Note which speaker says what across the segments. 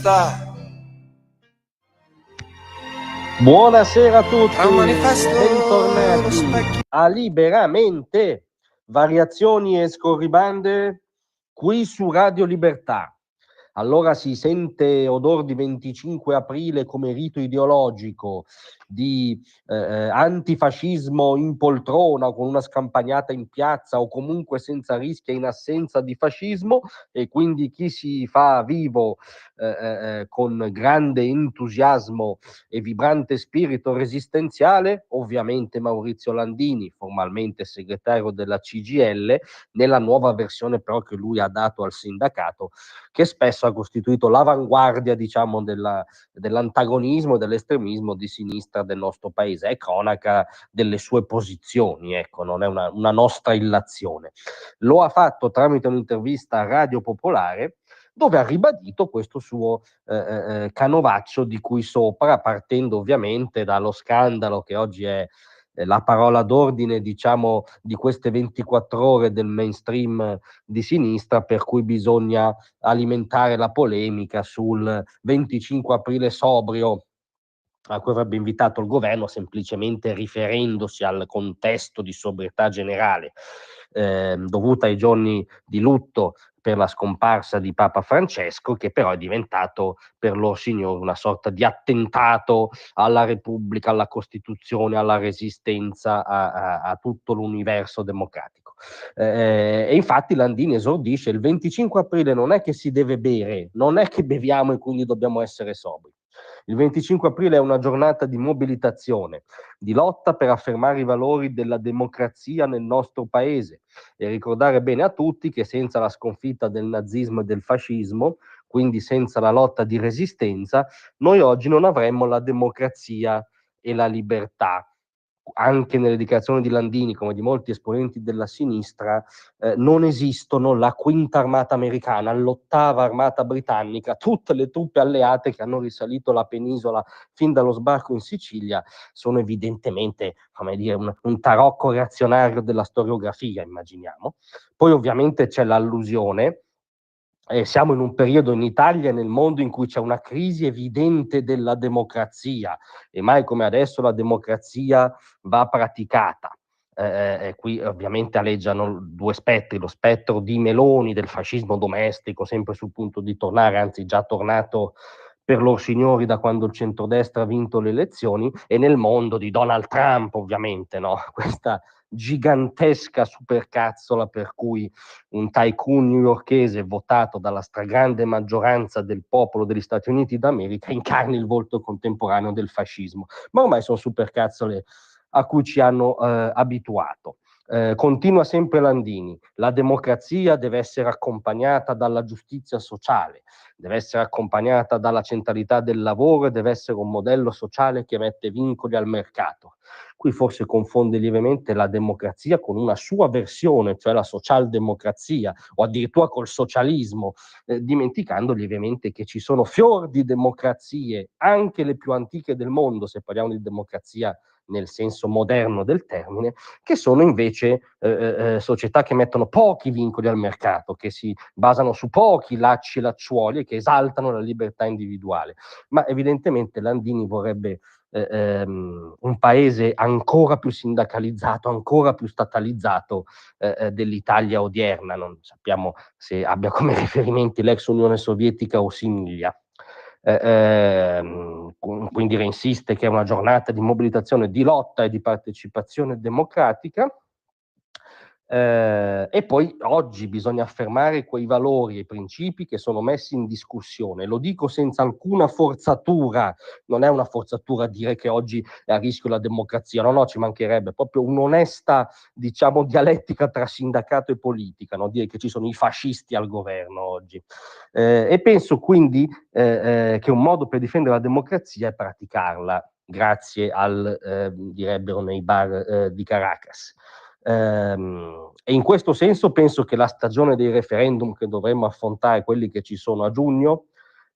Speaker 1: libertà.
Speaker 2: Buonasera a tutti,
Speaker 1: Tra un manifesto e lo
Speaker 2: bentornati
Speaker 1: specchio.
Speaker 2: a Liberamente, variazioni e scorribande qui su Radio Libertà. Allora si sente odor di 25 aprile come rito ideologico, di antifascismo in poltrona con una scampagnata in piazza o comunque senza rischio in assenza di fascismo, e quindi chi si fa vivo con grande entusiasmo e vibrante spirito resistenziale, ovviamente Maurizio Landini, formalmente segretario della CGIL, nella nuova versione però che lui ha dato al sindacato, che spesso ha costituito l'avanguardia, diciamo, dell'antagonismo e dell'estremismo di sinistra del nostro paese. È cronaca delle sue posizioni, ecco, non è una nostra illazione. Lo ha fatto tramite un'intervista a Radio Popolare, dove ha ribadito questo suo canovaccio di cui sopra, partendo ovviamente dallo scandalo che oggi è la parola d'ordine, diciamo, di queste 24 ore del mainstream di sinistra, per cui bisogna alimentare la polemica sul 25 aprile sobrio a cui avrebbe invitato il governo, semplicemente riferendosi al contesto di sobrietà generale dovuta ai giorni di lutto per la scomparsa di Papa Francesco, che però è diventato per lor signori una sorta di attentato alla Repubblica, alla Costituzione, alla Resistenza, a tutto l'universo democratico. E infatti Landini esordisce: il 25 aprile non è che si deve bere, non è che beviamo e quindi dobbiamo essere sobri. Il 25 aprile è una giornata di mobilitazione, di lotta per affermare i valori della democrazia nel nostro paese e ricordare bene a tutti che senza la sconfitta del nazismo e del fascismo, quindi senza la lotta di resistenza, noi oggi non avremmo la democrazia e la libertà. Anche nelle dichiarazioni di Landini, come di molti esponenti della sinistra, non esistono la quinta armata americana, l'ottava armata britannica, tutte le truppe alleate che hanno risalito la penisola fin dallo sbarco in Sicilia sono evidentemente, come dire, un tarocco reazionario della storiografia, immaginiamo. Poi ovviamente c'è l'allusione. Siamo in un periodo in Italia e nel mondo in cui c'è una crisi evidente della democrazia, e mai come adesso la democrazia va praticata. Qui ovviamente aleggiano due spettri: lo spettro di Meloni, del fascismo domestico, sempre sul punto di tornare, anzi già tornato per lor signori da quando il centrodestra ha vinto le elezioni, e nel mondo di Donald Trump, ovviamente, no? Questa gigantesca supercazzola per cui un tycoon newyorkese votato dalla stragrande maggioranza del popolo degli Stati Uniti d'America incarni il volto contemporaneo del fascismo. Ma ormai sono supercazzole a cui ci hanno abituato. Continua sempre Landini: la democrazia deve essere accompagnata dalla giustizia sociale, deve essere accompagnata dalla centralità del lavoro e deve essere un modello sociale che mette vincoli al mercato. Qui forse confonde lievemente la democrazia con una sua versione, cioè la socialdemocrazia, o addirittura col socialismo, dimenticando lievemente che ci sono fior di democrazie, anche le più antiche del mondo, se parliamo di democrazia nel senso moderno del termine, che sono invece società che mettono pochi vincoli al mercato, che si basano su pochi lacci e lacciuoli e che esaltano la libertà individuale. Ma evidentemente Landini vorrebbe un paese ancora più sindacalizzato, ancora più statalizzato dell'Italia odierna. Non sappiamo se abbia come riferimenti l'ex Unione Sovietica o simiglia. Quindi reinsiste che è una giornata di mobilitazione, di lotta e di partecipazione democratica. E poi oggi bisogna affermare quei valori e principi che sono messi in discussione. Lo dico senza alcuna forzatura, non è una forzatura dire che oggi è a rischio la democrazia, no, ci mancherebbe, proprio un'onesta, diciamo, dialettica tra sindacato e politica, no? Dire che ci sono i fascisti al governo oggi. E penso quindi che un modo per difendere la democrazia è praticarla, grazie al, direbbero nei bar di Caracas. E in questo senso penso che la stagione dei referendum che dovremmo affrontare, quelli che ci sono a giugno,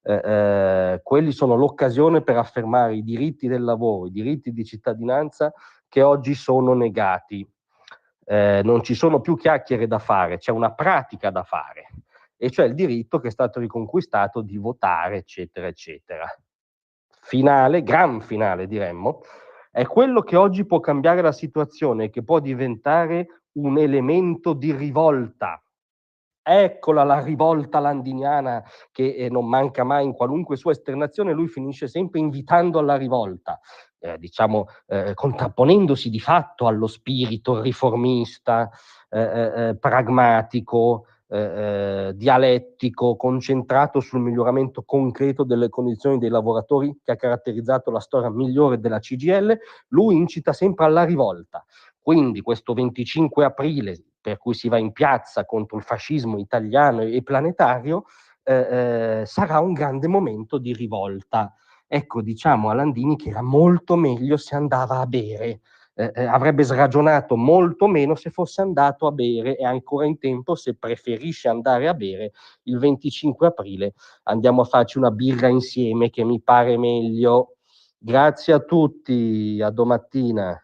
Speaker 2: quelli sono l'occasione per affermare i diritti del lavoro, i diritti di cittadinanza che oggi sono negati. Non ci sono più chiacchiere da fare, c'è una pratica da fare. e cioè il diritto che è stato riconquistato di votare, eccetera, eccetera. Finale, gran finale diremmo, è quello che oggi può cambiare la situazione, che può diventare un elemento di rivolta. Eccola la rivolta landiniana che non manca mai in qualunque sua esternazione, lui finisce sempre invitando alla rivolta, contrapponendosi di fatto allo spirito riformista, pragmatico, dialettico, concentrato sul miglioramento concreto delle condizioni dei lavoratori che ha caratterizzato la storia migliore della CGIL. Lui incita sempre alla rivolta. Quindi questo 25 aprile, per cui si va in piazza contro il fascismo italiano e planetario, sarà un grande momento di rivolta. Ecco, diciamo a Landini che era molto meglio se andava a bere, avrebbe sragionato molto meno se fosse andato a bere, è ancora in tempo, se preferisce andare a bere il 25 aprile andiamo a farci una birra insieme che mi pare meglio. Grazie a tutti, a domattina.